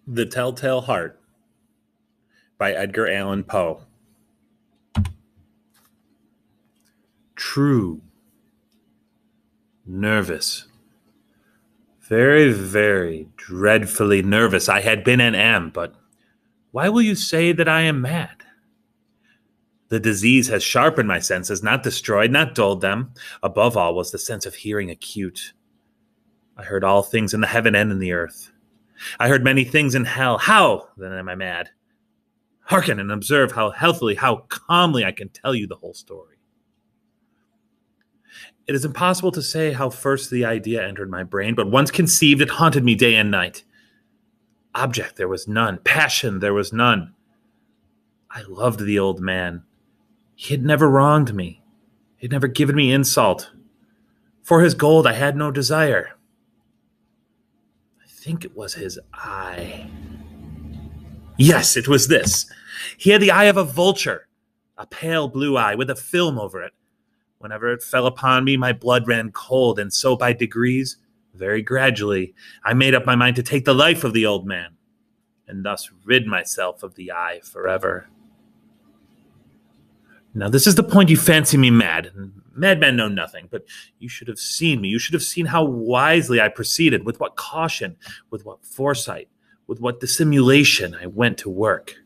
The Telltale Heart by Edgar Allan Poe. True. Nervous. Very, very dreadfully nervous I had been and am, but why will you say that I am mad? The disease has sharpened my senses, not destroyed, not dulled them. Above all was the sense of hearing acute. I heard all things in the heaven and in the earth. I heard many things in hell. How, then, am I mad? Hearken and observe how healthily, how calmly I can tell you the whole story. It is impossible to say how first the idea entered my brain, but once conceived, it haunted me day and night. Object there was none. Passion there was none. I loved the old man. He had never wronged me. He had never given me insult. For his gold I had no desire. I think it was his eye. Yes, it was this. He had the eye of a vulture, a pale blue eye with a film over it. Whenever it fell upon me, my blood ran cold, and so by degrees, very gradually, I made up my mind to take the life of the old man, and thus rid myself of the eye forever. Now, this is the point you fancy me mad. Madmen know nothing, but you should have seen me. You should have seen how wisely I proceeded, with what caution, with what foresight, with what dissimulation I went to work.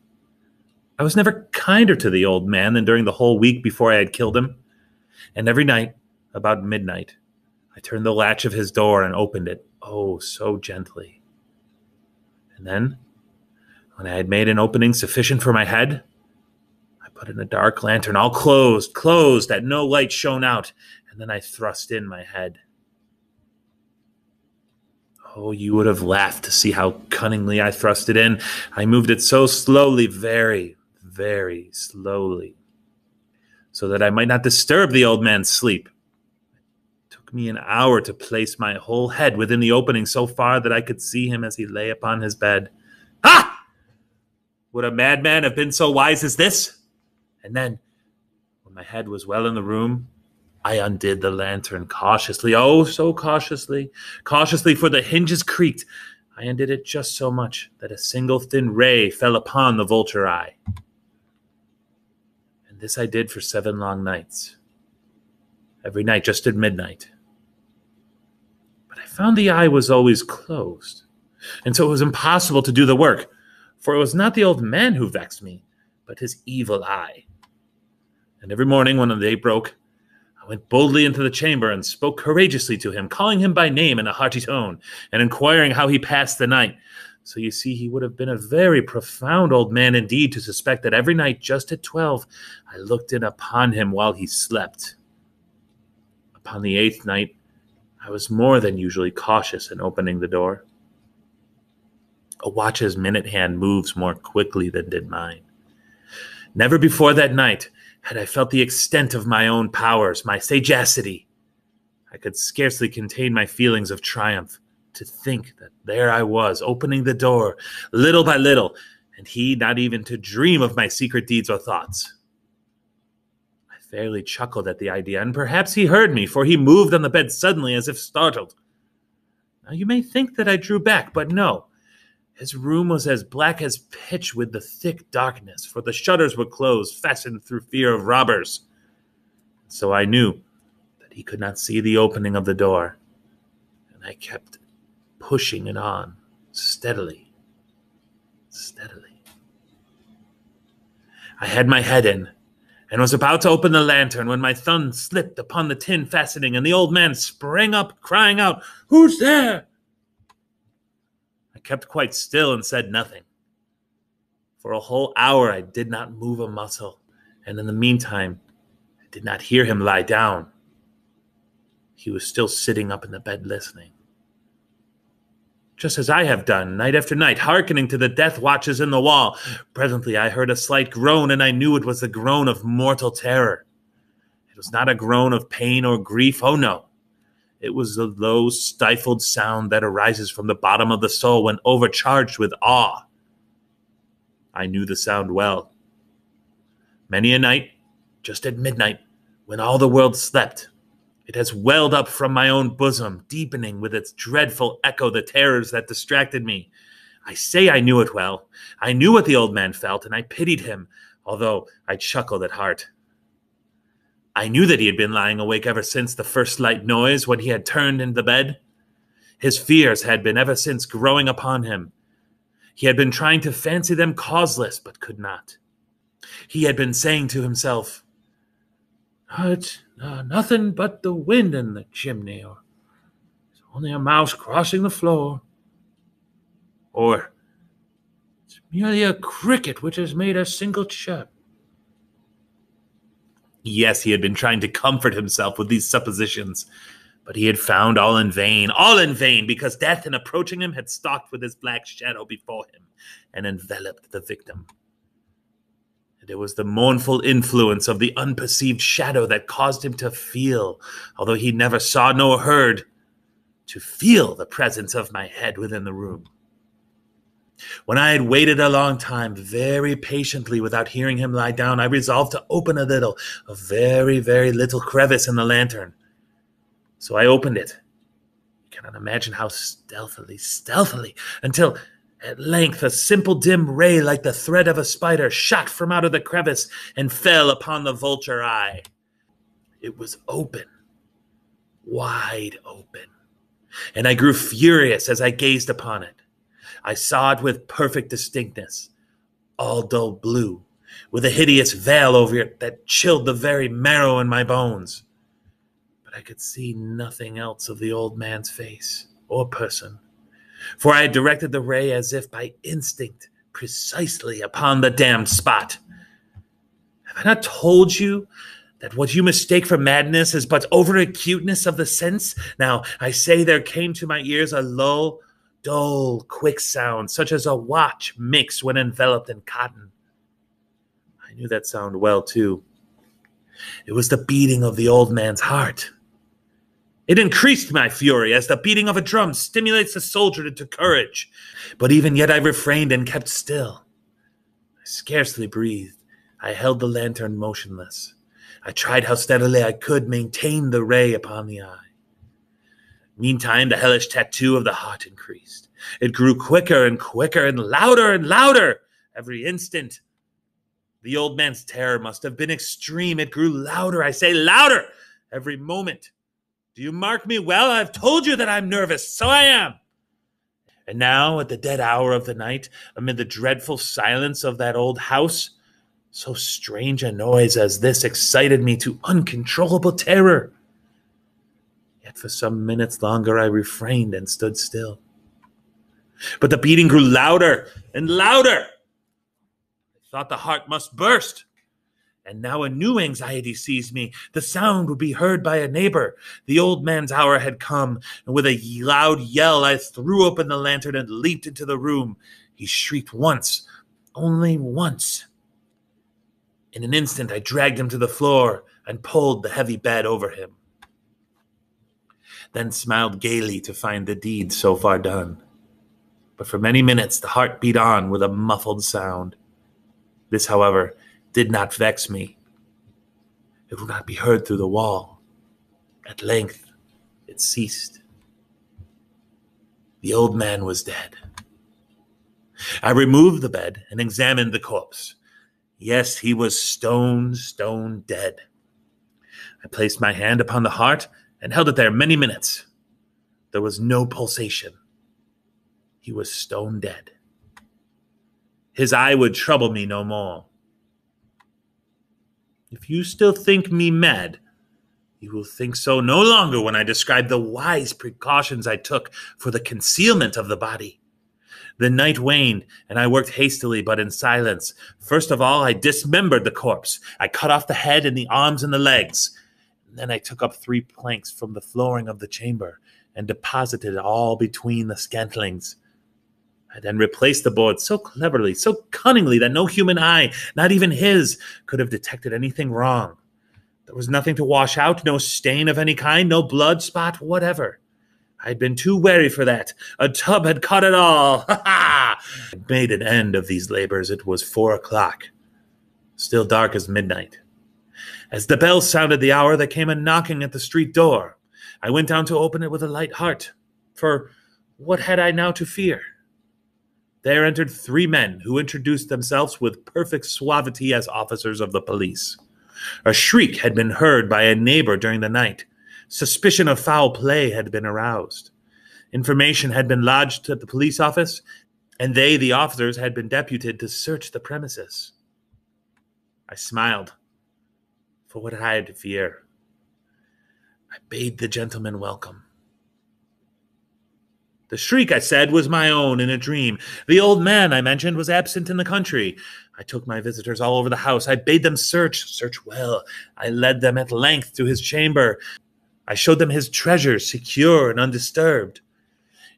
I was never kinder to the old man than during the whole week before I had killed him. And every night, about midnight, I turned the latch of his door and opened it, oh, so gently. And then, when I had made an opening sufficient for my head, I put in a dark lantern, all closed, that no light shone out, and then I thrust in my head. Oh, you would have laughed to see how cunningly I thrust it in. I moved it so slowly, very, very slowly, so that I might not disturb the old man's sleep. It took me an hour to place my whole head within the opening so far that I could see him as he lay upon his bed. Ha! Would a madman have been so wise as this? And then, when my head was well in the room, I undid the lantern cautiously, oh, so cautiously, for the hinges creaked. I undid it just so much that a single thin ray fell upon the vulture eye. And this I did for 7 long nights, every night just at midnight. But I found the eye was always closed, and so it was impossible to do the work, for it was not the old man who vexed me, but his evil eye. And every morning when the day broke, I went boldly into the chamber and spoke courageously to him, calling him by name in a hearty tone, and inquiring how he passed the night. So you see, he would have been a very profound old man indeed to suspect that every night, just at 12, I looked in upon him while he slept. Upon the 8th night, I was more than usually cautious in opening the door. A watch's minute hand moves more quickly than did mine. Never before that night had I felt the extent of my own powers, my sagacity. I could scarcely contain my feelings of triumph to think that there I was, opening the door, little by little, and he not even to dream of my secret deeds or thoughts. I fairly chuckled at the idea, and perhaps he heard me, for he moved on the bed suddenly as if startled. Now you may think that I drew back, but no. His room was as black as pitch with the thick darkness, for the shutters were closed, fastened through fear of robbers. So I knew that he could not see the opening of the door, and I kept pushing it on, steadily. I had my head in, and was about to open the lantern when my thumb slipped upon the tin fastening, and the old man sprang up, crying out, "Who's there?" I kept quite still and said nothing. For a whole hour I did not move a muscle, and in the meantime I did not hear him lie down. He was still sitting up in the bed listening, just as I have done night after night, hearkening to the death watches in the wall. Presently I heard a slight groan, and I knew it was the groan of mortal terror. It was not a groan of pain or grief, oh no. It was the low, stifled sound that arises from the bottom of the soul when overcharged with awe. I knew the sound well. Many a night, just at midnight, when all the world slept, it has welled up from my own bosom, deepening with its dreadful echo the terrors that distracted me. I say I knew it well. I knew what the old man felt, and I pitied him, although I chuckled at heart. I knew that he had been lying awake ever since the first light noise when he had turned into the bed. His fears had been ever since growing upon him. He had been trying to fancy them causeless, but could not. He had been saying to himself, "It's nothing but the wind in the chimney, or it's only a mouse crossing the floor, or it's merely a cricket which has made a single chirp." Yes, he had been trying to comfort himself with these suppositions, but he had found all in vain, because death in approaching him had stalked with his black shadow before him and enveloped the victim. And it was the mournful influence of the unperceived shadow that caused him to feel, although he never saw nor heard, to feel the presence of my head within the room. When I had waited a long time, very patiently, without hearing him lie down, I resolved to open a very, very little crevice in the lantern. So I opened it. You cannot imagine how stealthily, until at length a simple dim ray like the thread of a spider shot from out of the crevice and fell upon the vulture eye. It was open, wide open, and I grew furious as I gazed upon it. I saw it with perfect distinctness, all dull blue, with a hideous veil over it that chilled the very marrow in my bones. But I could see nothing else of the old man's face or person, for I had directed the ray as if by instinct precisely upon the damned spot. Have I not told you that what you mistake for madness is but over-acuteness of the sense? Now, I say there came to my ears a low, dull, quick sound, such as a watch makes when enveloped in cotton. I knew that sound well, too. It was the beating of the old man's heart. It increased my fury, as the beating of a drum stimulates the soldier into courage. But even yet I refrained and kept still. I scarcely breathed. I held the lantern motionless. I tried how steadily I could maintain the ray upon the eye. Meantime, the hellish tattoo of the heart increased. It grew quicker and quicker and louder every instant. The old man's terror must have been extreme. It grew louder, I say louder, every moment. Do you mark me well? I've told you that I'm nervous, so I am. And now, at the dead hour of the night, amid the dreadful silence of that old house, so strange a noise as this excited me to uncontrollable terror. Yet for some minutes longer I refrained and stood still. But the beating grew louder and louder. I thought the heart must burst. And now a new anxiety seized me. The sound would be heard by a neighbor. The old man's hour had come, and with a loud yell I threw open the lantern and leaped into the room. He shrieked once, only once. In an instant I dragged him to the floor and pulled the heavy bed over him. Then smiled gaily to find the deed so far done. But for many minutes the heart beat on with a muffled sound. This, however, did not vex me. It would not be heard through the wall. At length it ceased. The old man was dead. I removed the bed and examined the corpse. Yes, he was stone dead. I placed my hand upon the heart and held it there many minutes. There was no pulsation. He was stone dead. His eye would trouble me no more. If you still think me mad, you will think so no longer when I describe the wise precautions I took for the concealment of the body. The night waned, and I worked hastily but in silence. First of all, I dismembered the corpse. I cut off the head and the arms and the legs. Then I took up 3 planks from the flooring of the chamber and deposited it all between the scantlings. I then replaced the board so cleverly, so cunningly, that no human eye, not even his, could have detected anything wrong. There was nothing to wash out, no stain of any kind, no blood spot whatever. I had been too wary for that. A tub had caught it all. Ha ha! I made an end of these labors. It was 4 o'clock, still dark as midnight. As the bell sounded the hour, there came a knocking at the street door. I went down to open it with a light heart, for what had I now to fear? there entered 3 men who introduced themselves with perfect suavity as officers of the police. A shriek had been heard by a neighbor during the night. Suspicion of foul play had been aroused. Information had been lodged at the police office, and they, the officers, had been deputed to search the premises. I smiled, for what had I to fear? I bade the gentleman welcome. The shriek, I said, was my own in a dream. The old man, I mentioned, was absent in the country. I took my visitors all over the house. I bade them search well. I led them at length to his chamber. I showed them his treasures, secure and undisturbed.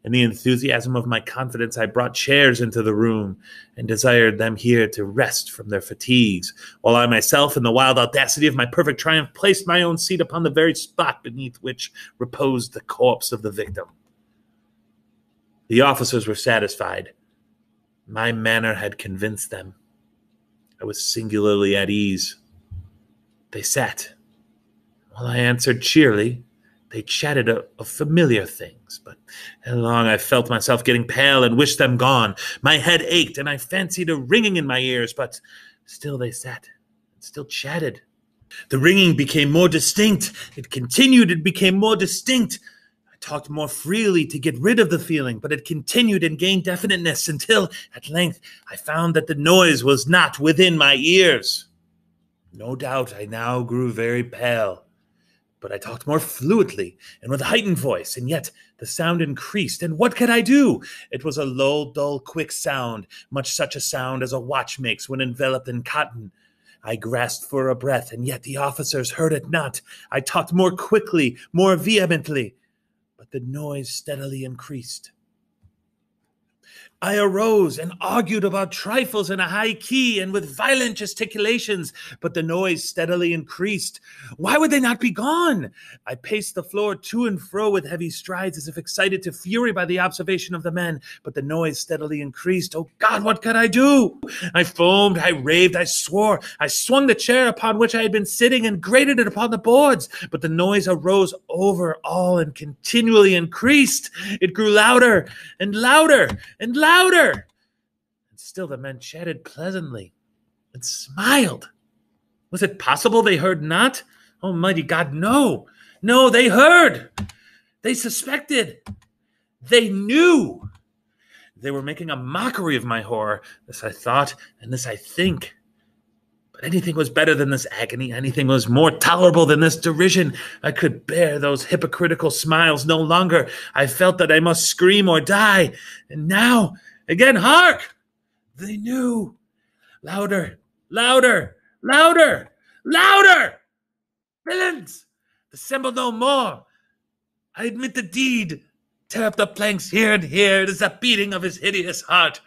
In the enthusiasm of my confidence, I brought chairs into the room and desired them here to rest from their fatigues, while I myself, in the wild audacity of my perfect triumph, placed my own seat upon the very spot beneath which reposed the corpse of the victim. The officers were satisfied. My manner had convinced them. I was singularly at ease. They sat. While I answered cheerily, they chatted of familiar things, but ere long I felt myself getting pale and wished them gone. My head ached, and I fancied a ringing in my ears, but still they sat and still chatted. The ringing became more distinct. It continued, it became more distinct. Talked more freely to get rid of the feeling, but it continued and gained definiteness until, at length, I found that the noise was not within my ears. No doubt I now grew very pale, but I talked more fluently and with a heightened voice, and yet the sound increased, and what could I do? It was a low, dull, quick sound, much such a sound as a watch makes when enveloped in cotton. I grasped for a breath, and yet the officers heard it not. I talked more quickly, more vehemently, but the noise steadily increased. I arose and argued about trifles in a high key and with violent gesticulations, but the noise steadily increased. Why would they not be gone? I paced the floor to and fro with heavy strides, as if excited to fury by the observation of the men, but the noise steadily increased. Oh God, what could I do? I foamed, I raved, I swore. I swung the chair upon which I had been sitting and grated it upon the boards, but the noise arose over all and continually increased. It grew louder and louder and louder. And still the men chatted pleasantly and smiled. Was it possible they heard not? Almighty God, no. No, they heard. They suspected. They knew. They were making a mockery of my horror. This I thought, and this I think. But anything was better than this agony. Anything was more tolerable than this derision. I could bear those hypocritical smiles no longer. I felt that I must scream or die. And now, again, hark! They knew. Louder, louder, louder, louder! Villains! Dissemble no more. I admit the deed. Tear up the planks here and here. It is the beating of his hideous heart.